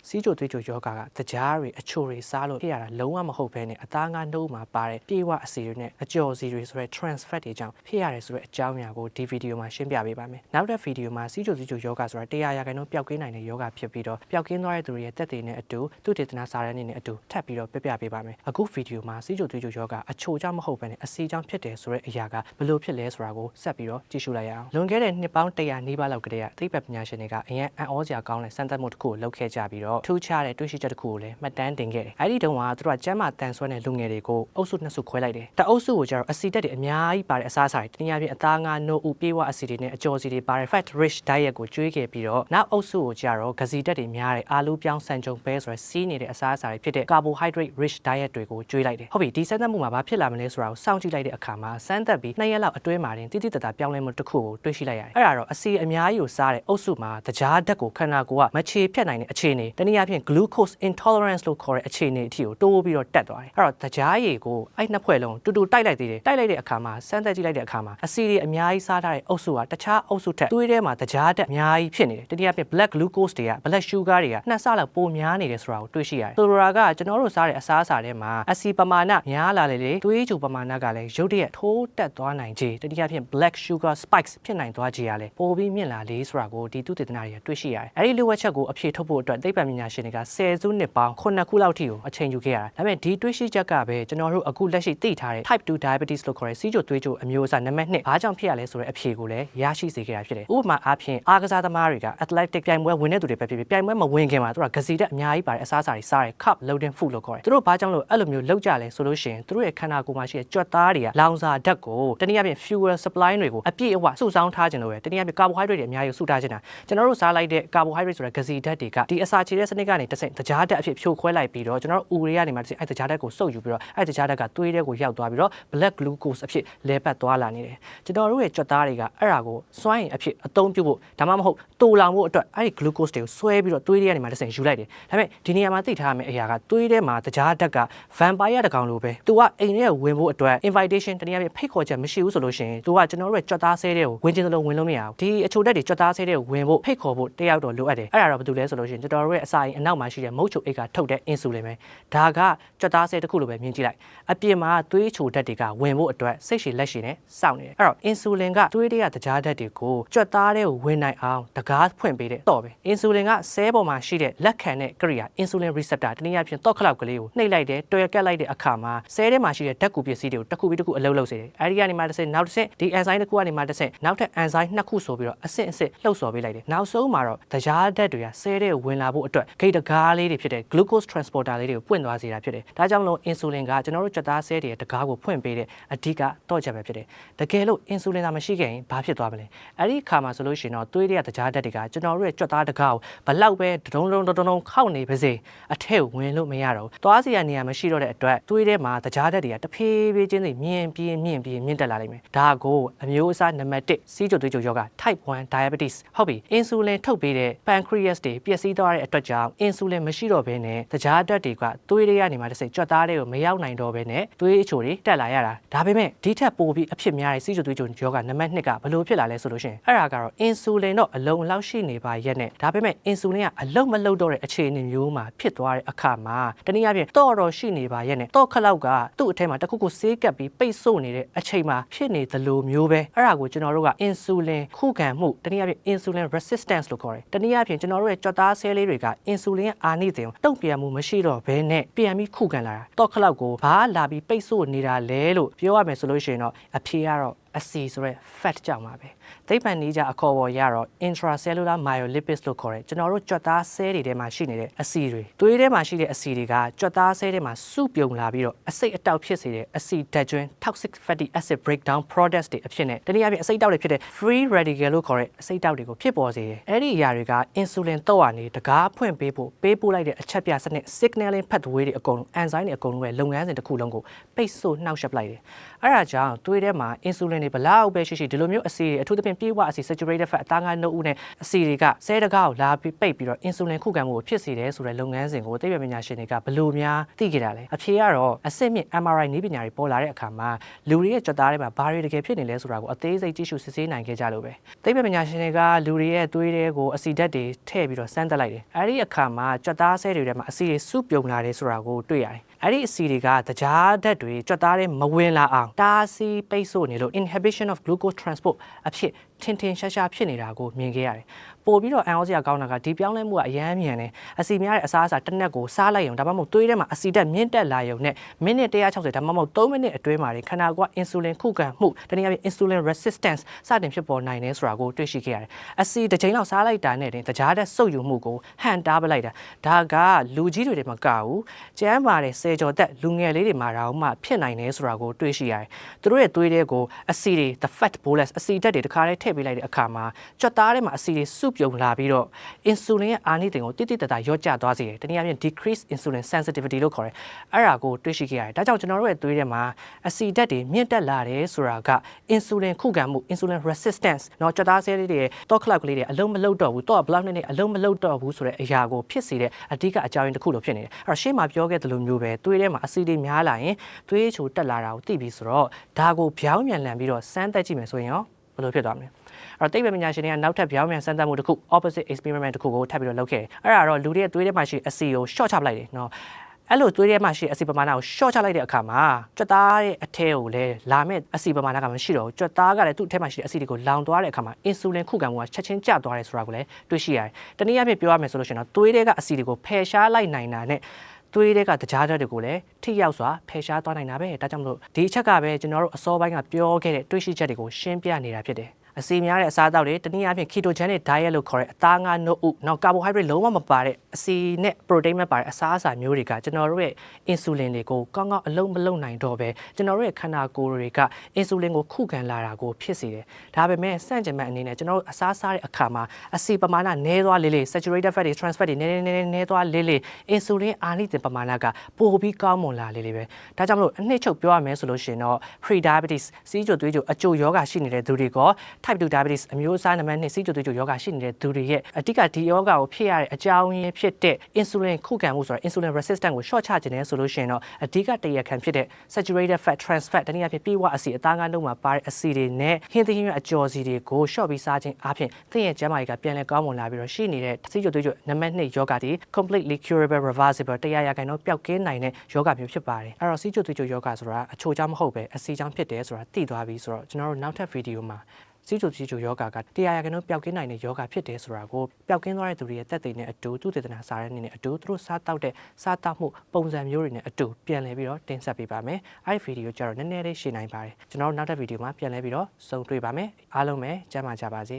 စီးချိုသွေးချိုယောဂါကတကြားတွေအချိုတွေစားလို့ဖြစ်ရတာလုံးဝမဟုတ်ဘဲနဲ့အသားငါးနှုတ်မှာပါတဲ့ပြေဝအစီတွေနဲ့အကျော်စီတွေဆိုတဲ့ trans fat တွေကြောင့်ဖြစ်ရတယ်ဆိုတဲ့အကြောင်းအရာကိုဒီဗီဒီယိုမှာရှင်းပြပေးပါမယ်။နောက်တဲ့ဗီဒီယိုမှာစီးချိုသွေးချိုယောဂါဆိုတာ100%ပျောက်ကင်းနိုင်တဲ့ယောဂါဖြစ်ပြီးတော့ပျောက်ကင်းသွားတဲ့သူတွေရဲ့တက်တွေနဲ့အတူသူတေသနာစာရန်တွေနဲ့အတူထပ်ပြီးတော့ပြပြပေးပါမယ်။အခုဗီဒီယိုမှာစီးချိုသွေးချိုယောဂါအချိုကြောင့်မဟုတ်ဘဲနဲ့အစီကြောင့်ဖြစ်တယ်ဆိုတဲ့အရာကဘယ်လိုဖြစ်လဲဆိုတာကိုဆက်ပြီးတော့ကြည့်ရှုလိုက်ရအောင်။လွန်ခဲ့တဲ့နှစ်ပေါင်း100နီးပါးလောက်ကတည်းကသိပ္ပံပညာရှင်တွေကအရင်အံ့ဩစရာကောင်းတဲ့စမ်းသပ်မှုတစ်ခုကိုလုပ်ခဲ့ကြပြီးတော့ထူးခြားတဲ့တွေ့ရှိချက်တစ်ခုကိုလည်းမှတ်တမ်းတင်ခဲ့တယ်။အဲဒီတုန်းကသူတို့ကကျမ်းမာတန်ဆွမ်းတဲ့လူငယ်တွေကိုအုပ်စုနှစ်စုခွဲလိုက်တယ်။တအုပ်စုကိုကျတော့အစီတက်တွေအများကြီးပါတဲ့အစားအစာတွေတနည်းအားဖြင့်အသားငါးနို့ဥပြေးဝအစီတွေနဲ့အကျော်စီတွေပါတဲ့ fat rich diet ကိုကျွေးခဲ့ပြီးတော့နောက်အုပ်စုကိုကျတော့ဂစီတက်တွေများတဲ့အာလူးပြောင်းဆန်ကြုံပဲဆိုတဲ့စီးနေတဲ့အစားအစာတွေဖြစ်တဲ့ carbohydrate rich diet တွေကိုကျွေးလိုက်တယ်။ဟုတ်ပြီဒီစမ်းသပ်မှုမှာဘာဖြစ်လာမလဲဆိုတာကိုစောင့်ကြည့်လိုက်တဲ့အခါမှာစမ်းသပ်ပြီး2ရက်လောက်အတွင်းမှာတင်တိတိတတ်တာပြောင်းလဲမှုတစ်ခုကိုတွေ့ရှိလိုက်ရတယ်။အဲ့ဒါတော့အစီအများကြီးကိုစားတဲ့အုပ်စုမှာတကြားဓာတ်ကိုခန္ဓာကိုယ်ကမချေဖြတ်နိုင်တဲ့အခြေအနေတနည်းအားဖြင့် glucose intolerance လို့ခေါ်တဲ့အခြေအနေအထိကိုတိုးပြီးတော့တက်သွားတယ်။အဲ့တော့တကြားရည်ကိုအဲ့နှစ်ဖွဲ့လုံးတူတိုက်လိုက်သေးတယ်။တိုက်လိုက်တဲ့အခါမှာစမ်းသပ်ကြည့်လိုက်တဲ့အခါမှာအစီတွေအများကြီးစားထားတဲ့အုပ်စုကတခြားအုပ်စုထက်သွေးထဲမှာတကြားဓာတ်အများကြီးဖြစ်နေတယ်။တနည်းအားဖြင့် black glucose တွေက black sugar တွေက2ဆလောက်ပိုများနေတယ်ဆိုတာကိုတွေ့ရှိရတယ်။ဆိုလိုတာကကျွန်တော်တို့စားတဲ့အစားအစာထဲမှာအစီပမာဏများလာလေသွေးချိုပမာဏကလည်းရုတ်တရက်ထိုးတက်သွားနိုင်ခြေတနည်းအားဖြင့် black sugar spikes ဖြစ်နိုင်သွားခြေရလဲပိုပြီးမြင့်လာလေဆိုတာကိုဒီသုတေသနတွေကတွေ့ရှိရတယ်။အဲဒီလိုဝက်ချက်ကိုအဖြေထုတ်ဖို့အတွက်သိပ္ပံပညာရှင်တွေက10စုနှစ်ပေါင်း9ခုလောက်ထိကိုအချိန်ယူခဲ့ရတာ။ဒါပေမဲ့ဒီတွေ့ရှိချက်ကပဲကျွန်တော်တို့အခုလက်ရှိသိထားတဲ့ type 2 diabetes လို့ခေါ်တဲ့စီးချိုသွေးချိုအမျိုးအစားနံပါတ်1ဘာကြောင့်ဖြစ်ရလဲဆိုတဲ့အဖြေကိုလည်းရရှိစေခဲ့တာဖြစ်တယ်။ဥပမာအားဖြင့်အားကစားသမားတွေက athletic ပြိုင်ပွဲဝင်တဲ့သူတွေပဲဖြစ်ဖြစ်ပြိုင်ပွဲမဝင်ခင်မှာသူကဂစီတက်အများကြီးပါတဲ့အစားအစာတွေစားတယ် carb loading food လို့ခေါ်တယ်။သူတို့ဘာကြောင့်လို့အဲ့လိုမျိုးလောက်ကြလဲဆိုလို့ရှိရင်သူတို့ရဲ့ခန္ဓာကိုယ်မှာရှိတဲ့ကြွက်သားတွေကလောင်စာဓာတ်ကိုတနည်းအားဖြင့် fuel supply တွေကိုအပြည့်အဝစုဆောင်းထားခြင်းလို့ပဲတနည်းအားဖြင့် carbohydrate တွေအများကြီးစုထားခြင်းတာကျွန်တော်တို့စားလိုက်တဲ့ carbohydrate ဆိုတဲ့ဂစီဓာတ်တွေကဒီအစာခြေတဲ့စနစ်ကနေတဆင့်တကြားဓာတ်အဖြစ်ဖြိုခွဲလိုက်ပြီးတော့ကျွန်တော်တို့ဥတွေကနေမှတဆင့်အဲ့တကြားဓာတ်ကိုစုပ်ယူပြီးတော့အဲ့တကြားဓာတ်ကသွေးထဲကိုရောက်သွားပြီးတော့ black glucose အဖြစ်လဲပတ်သွားလာနေတယ်ကျွန်တော်တို့ရဲ့ကြွက်သားတွေကအဲ့ဒါကိုစွမ်းအင်အဖြစ်အသုံးပြုဖို့ဒါမှမဟုတ်တူလောင်ဖို့အတွက်အဲ့ဒီ glucose တွေကိုဆွဲပြီးတော့သွေးတွေကနေမှတဆင့်ယူလိုက်တယ်ဒါပေမဲ့ဒီနေရာမှာသိထားရမယ့်အရာကသွေးထဲမှာတကြားဓာတ်က vampire တကောင်လိုပဲသူကအိမ်ထဲဝင်ဖို့အတွက် invitation တနည်းအားဖြင့်ဖိတ်ခေါ်ချက်မရှိဘူးဆိုလို့ရှိရင်သူကကျွန်တော်တို့ရဲ့ကြွက်သားဆဲတဲ့ကိုဝင်ခြင်းစလုံးဝင်လို့မရဘူးဒီအချိုတက်တွေကြွက်သားဆဲတဲ့ကိုဝင်ဖို့ဖိတ်ခေါ်ဖို့တယောက်တော့လိုအပ်တယ်အဲ့ဒါတော့ဘာလို့လဲဆိုလို့ရှိရင်ကျွန်တော်တို့ရဲ့အစာအိမ်အနောက်မှာရှိတဲ့မုတ်ချိုအိတ်ကထုတ်တဲ့ insulin ပဲဒါကကြွက်သားဆဲတစ်ခုလိုပဲမြင်ကြည့်လိုက်အပြင်မှာသွေးချိုဓာတ်တွေကဝင်ဖို့အတွက်စိတ်ရှည်လက်ရှည်နဲ့စောင့်နေတယ်အဲ့တော့ insulin ကသွေးတွေကတကြားဓာတ်တွေကိုကြွက်သားတွေကိုဝင်နိုင်အောင်တကားဖွင့်ပေးတဲ့တော့ပဲ insulin ကဆဲပေါ်မှာရှိတဲ့လက်ခံတဲ့ကိရိယာ insulin receptor တနည်းအားဖြင့်တော့ခလောက်ကလေးကိုနှိပ်လိုက်တယ်တွယ်ကက်လိုက်တဲ့အခါမှာဆဲထဲမှာရှိတဲ့ဓာတ်ကူပစ္စည်းတွေကိုတစ်ခုပြီးတစ်ခုအလုပ်လုပ်စေတယ်အဲဒီကနေမှတစ်ဆင့်နောက်တစ်ဆင့်ဒီ enzyme တစ်ခုကနေမှတစ်ဆင့်နောက်ထပ် enzyme နှစ်ခုဆိုပြီးတော့အဆင့်လှုပ်ဆော်ပေးလိုက်တယ်နောက်ဆုံးမှာတော့တကြားဓာတ်တွေကဆဲတဲ့ဝင်လာဖို့အတွက်ဂိတ်တကားလေးတွေဖြစ်တဲ့ glucose transporter လေးတွေကိုပွင့်သွားစေတာဖြစ်တယ်ဒါကြောင့်မလို့ insulin ကကျွန်တော်တို့ကြွက်သားဆဲတွေရဲ့တကားကိုဖွင့်ပေးတဲ့အဓိကတော့ချက်ပဲဖြစ်တယ်တကယ်လို့ insulin သာမရှိခဲ့ရင်ဘာဖြစ်သွားမလဲအဲ့ဒီအခါမှာဆိုလို့ရှိရင်တော့သွေးတွေကတကြားဓာတ်တွေကကျွန်တော်တို့ရဲ့ကြွက်သားတကားကိုဘလောက်ပဲဒုံခောက်နေပါစေအထက်ဝင်လို့မရတော့ဘူးသွားစီရနေရာမရှိတော့တဲ့အတွက်သွေးထဲမှာတကြားဓာတ်တွေကတဖြည်းဖြည်းချင်းစီမြင့်တက်လာလိမ့်မယ်ဒါကိုအမျိုးအစားနံပါတ်1စီးချိုသွေးချိုယောဂ type 1 diabetes ဟုတ်ပြီ insulin ထုတ်ပေးတဲ့ pancreas တွေပျက်စီးသွားတဲ့အတွက်ကြောင့် insulin မရှိတော့ဘဲနဲ့တကြားဓာတ်တွေကသွေးတွေကနေမှတစ်စိတ်ကြွက်သားတွေကိုမရောက်နိုင်တော့ဘဲနဲ့သွေးအချိုတွေတက်လာရတာဒါပေမဲ့ဒီထက်ပိုပြီးအဖြစ်များတဲ့စီးချိုသွေးချိုယောဂနံပါတ်2ကဘလို့ဖြစ်လာလဲဆိုလို့ရှိရင်အဲ့ဒါကတော့ insulin တော့အလုံးလောက်ရှိနေပါရဲ့နဲ့ဒါပေမဲ့ insulin ကအလုံးမလုံးတော့တဲ့အခြေအနေမျိုးမှာဖြစ်သွားတဲ့အခါမှာတနည်းအားဖြင့်တော့ရှိနေပါရဲ့နဲ့တော့ခလောက်ကသူ့အထဲမှာတစ်ခုခုဆေးကပ်ပြီးပိတ်ဆို့နေတဲ့အချိန်မှာဖြစ်နေသလိုမျိုးပဲအဲ့ဒါကိုကျွန်တော်တို့က insulin ခုခံမှုတနည်းအားဖြင့် insulin resistance လို့ခေါ်တယ်တနည်းအားဖြင့်ကျွန်တော်တို့ရဲ့ကြွက်သားဆဲလေးတွေက insulin အာနိသင်တုံ့ပြန်မှုမရှိတော့ဘဲနဲ့ပြန်ပြီးခုခံလာတာတော့ခလောက်ကိုဘာလာပြီးပိတ်ဆို့နေတာလဲလို့ပြောရမယ်ဆိုလို့ရှိရင်တော့အဖြေကတော့အစီဆိုတဲ့ fat ကြောင့်ပါပဲသိပ္ပံနည်းကြအခေါ်ပေါ်ရတော့ intracellular myolipids လို့ခေါ်တယ်ကျွန်တော်တို့ကြွက်သားဆဲတွေထဲမှာရှိနေတဲ့အစီတွေသွေးထဲမှာရှိတဲ့အစီတွေကကြွက်သားဆဲထဲမှာစုပြုံလာပြီးတော့အစိတ်အတောက်ဖြစ်စေတဲ့အစီဓာတ်ကျွန်း toxic fatty acid breakdown products တွေအဖြစ်နဲ့တနည်းအားဖြင့်အစိတ်တောက်တွေဖြစ်တဲ့ free radical လို့ခေါ်တဲ့အစိတ်တောက်တွေကိုဖြစ်ပေါ်စေတယ်အဲ့ဒီအရာတွေက insulin တော့ကနေတကားဖွင့်ပေးဖို့ပေးပို့လိုက်တဲ့အချက်ပြစနစ် signaling pathway တွေအကုန်လုံး enzyme တွေအကုန်လုံးရဲ့လုပ်ငန်းစဉ်တစ်ခုလုံးကိုပိတ်ဆို့နှောက်ယှက်လိုက်တယ်အဲ့ဒါကြောင့်သွေးထဲမှာ insulin တွေ တွေဘလောက်ပဲရှိဒီလိုမျိုးအစီတွေအထူးသဖြင့်ပြေဝအစီ saturated fat အသားငါနှုတ်ဦးနဲ့အစီတွေကဆဲတကားကိုလာပြီးပိတ်ပြီးတော့ insulin ခုခံမှုကိုဖြစ်စေတယ်ဆိုတဲ့လုပ်ငန်းစဉ်ကိုသိပ္ပံပညာရှင်တွေကဘယ်လိုများသိကြတာလဲအဖြေကတော့အစစ်မြင့် MRI နည်းပညာတွေပေါ်လာတဲ့အခါမှာလူတွေရဲ့ကြွက်သားတွေမှာဘာတွေတကယ်ဖြစ်နေလဲဆိုတာကိုအသေးစိတ်ကြည့်ရှုစစ်ဆေးနိုင်ခဲ့ကြလို့ပဲသိပ္ပံပညာရှင်တွေကလူတွေရဲ့သွေးတွေကိုအစီဓာတ်တွေထည့်ပြီးတော့စမ်းသပ်လိုက်တယ်အဲဒီအခါမှာကြွက်သားဆဲတွေထဲမှာအစီတွေစုပြုံလာတယ်ဆိုတာကိုတွေ့ရတယ်အဲ့ဒီအစီတွေကတကြားဓာတ်တွေကြွက်သားတွေမဝင်လာအောင်တားဆီးပိတ်ဆို့နေလို့ inhibition of glucose transport အဖြစ်ထင်ထင်ရှားရှားဖြစ်နေတာကိုမြင်ခဲ့ရတယ်ပို့ပြီးတော့အန်အောစရာကောင်းတာကဒီပြောင်းလဲမှုကအရမ်းမြန်တယ်အစီများတဲ့အစားအစာတစ်နက်ကိုစားလိုက်ရုံဒါမှမဟုတ်သွေးထဲမှာအစီဓာတ်မြင့်တက်လာရုံနဲ့မိနစ်160ဒါမှမဟုတ်3မိနစ်အတွင်းမှာခန္ဓာကိုယ်က insulin ခုခံမှုတနည်းအားဖြင့် insulin resistance စတင်ဖြစ်ပေါ်နိုင်တယ်ဆိုတာကိုတွေ့ရှိခဲ့ရတယ်အစီတစ်ချိန်လောက်စားလိုက်တာနဲ့တင်တကြားတဲ့စုပ်ယူမှုကိုဟန်တားပလိုက်တာဒါကလူကြီးတွေမှာကဘူးကျန်းမာတဲ့ဆယ်ကျော်သက်လူငယ်လေးတွေမှာတော့မှဖြစ်နိုင်တယ်ဆိုတာကိုတွေ့ရှိရတယ်သူတို့ရဲ့သွေးတွေကိုအစီတွေ the fat bolus အစီဓာတ်တွေတခါတည်းထည့်ပေးလိုက်တဲ့အခါမှာကြွက်သားထဲမှာအစီတွေစုပြုံလာပြီးတော့ insulin ရဲ့အာနိသင်ကိုတိတိတတ်တာရော့ကျသွားစေတယ်တနည်းအားဖြင့် decrease insulin sensitivity လို့ခေါ်တယ်အဲ့ဒါကိုတွေ့ရှိခဲ့ရတယ်ဒါကြောင့်ကျွန်တော်တို့ရဲ့သွေးထဲမှာအစီဓာတ်တွေမြင့်တက်လာတယ်ဆိုတာက insulin ခုခံမှု insulin resistance เนาะကြွက်သားဆဲလေးတွေတော့ခလောက်ကလေးတွေအလုံးမလုံးတော့ဘူးတော့ blood နဲ့အလုံးမလုံးတော့ဘူးဆိုတဲ့အရာကိုဖြစ်စေတဲ့အဓိကအကြောင်းရင်းတစ်ခုလို့ဖြစ်နေတယ်အဲ့တော့ရှေ့မှာပြောခဲ့သလိုမျိုးပဲသွေးထဲမှာအစီတွေများလာရင်သွေးချိုတက်လာတာကိုသိပြီဆိုတော့ဒါကိုပြောင်းမြန်လန်ပြီးတော့စမ်းသပ်ကြည့်မယ်ဆိုရင်ရောဘယ်လိုဖြစ်သွားမလဲအဲ့တော့သိပ္ပံပညာရှင်တွေကနောက်ထပ်ပြောင်းမြန်စမ်းသပ်မှုတစ်ခု opposite experiment တစ်ခုကိုထပ်ပြီးတော့လုပ်ခဲ့တယ်အဲ့ဒါတော့လူတွေရဲ့သွေးထဲမှာရှိအစီကို short ချပလိုက်တယ်နော်အဲ့လိုသွေးထဲမှာရှိအစီပမာဏကို short ချလိုက်တဲ့အခါမှာကြွက်သားရဲ့အထဲကိုလည်းလာမဲ့အစီပမာဏကမရှိတော့ဘူးကြွက်သားကလည်းသူ့အထဲမှာရှိအစီတွေကိုလောင်သွားတဲ့အခါမှာ insulin ခုခံမှုကချက်ချင်းကျသွားတယ်ဆိုတာကိုလည်းတွေ့ရှိရတယ်တနည်းအားဖြင့်ပြောရမယ်ဆိုလို့ရှိရင်တော့သွေးထဲကအစီတွေကိုဖယ်ရှားလိုက်နိုင်တာနဲ့သွေးတွေကတကြားဓာတ်တွေကိုလည်းထိရောက်စွာဖယ်ရှားသွားနိုင်တာပဲဒါကြောင့်မလို့ဒီအချက်ကပဲကျွန်တော်တို့အစောပိုင်းကပြောခဲ့တဲ့တွေးရှိချက်တွေကိုရှင်းပြနေတာဖြစ်တယ်အစီများတဲ့အစားအသောက်တွေတနည်းအားဖြင့် ketogenic diet လို့ခေါ်တဲ့အသားငါးနှုတ်ဥနောက် carbohydrate လုံးဝမပါတဲ့အစီနဲ့ protein မပါတဲ့အစားအစာမျိုးတွေကကျွန်တော်တို့ရဲ့ insulin တွေကိုကောင်းကောင်းအလုံးမလုံးနိုင်တော့ပဲကျွန်တော်တို့ရဲ့ခန္ဓာကိုယ်တွေက insulin ကိုခုခံလာတာကိုဖြစ်စေတယ်ဒါပေမဲ့စန့်ကျင်မဲ့အနေနဲ့ကျွန်တော်တို့အစားစားတဲ့အခါမှာအစီပမာဏနည်းသွားလေးလေး saturated fat တွေ trans fat တွေနည်းသွားလေးလေး insulin အာနိသင်ပမာဏကပိုပြီးကောင်းမွန်လာလေးလေးပဲဒါကြောင့်မလို့အနှစ်ချုပ်ပြောရမယ်ဆိုလို့ရှိရင်တော့ pre diabetes စီးကျိုသွေးကျိုအကျိုးယောဂရှိနေတဲ့သူတွေကType 2 diabetes အမျိုးအစားနံပါတ်2စီးကျိုသွေးကျိုယောဂရှိနေတဲ့သူတွေရဲ့အဓိကဒီယောဂကိုဖြစ်ရတဲ့အကြောင်းရင်းဖြစ်တဲ့ insulin ခုခံမှုဆိုတာ insulin resistance ကို short ချခြင်းနဲ့ဆိုလို့ရှိရင်တော့အဓိကတရခံဖြစ်တဲ့ saturated fat trans fat တနည်းအားဖြင့်ပြေဝအစီအသားငါးနှုတ်မှာပါတဲ့အစီတွေနဲ့ဟင်းသီးဟင်းရွက်အကျော်စီတွေကို short ပြီးစားခြင်းအပြင်သင်ရဲ့ကျန်းမာရေးကပြန်လည်ကောင်းမွန်လာပြီးတော့ရှိနေတဲ့စီးကျိုသွေးကျိုနံပါတ်2ယောဂဒီ completely curable reversible 100%ပျောက်ကင်းနိုင်တဲ့ယောဂမျိုးဖြစ်ပါတယ်အဲ့တော့စီးကျိုသွေးကျိုယောဂဆိုတာအချို့ကြောင့်မဟုတ်ပဲအစီကြောင့်ဖြစ်တယ်ဆိုတာသိသွားပြီဆိုတော့ကျွန်တော်တို့နောက်ထပ်ဗီဒီယိုမှာစီးကျိုယောဂက100%ပျောက်ကင်းနိုင်တဲ့ယောဂဖြစ်တယ်ဆိုတာကိုပျောက်ကင်းသွားတဲ့သူတွေရဲ့သက်သေနဲ့အတူသူတေသနာစာရင်းအနေနဲ့အတူသူတို့စားတောက်တဲ့စားတောက်မှုပုံစံမျိုးတွေနဲ့အတူပြန်လည်ပြီးတော့တင်ဆက်ပေးပါမယ်အဲ့ဒီဗီဒီယိုကျတော့နည်းနည်းလေးရှင်းနိုင်ပါတယ်ကျွန်တော်တို့နောက်ထပ်ဗီဒီယိုမှာပြန်လည်ပြီးတော့ဆုံတွေ့ပါမယ်အားလုံးပဲကျန်းမာကြပါစေ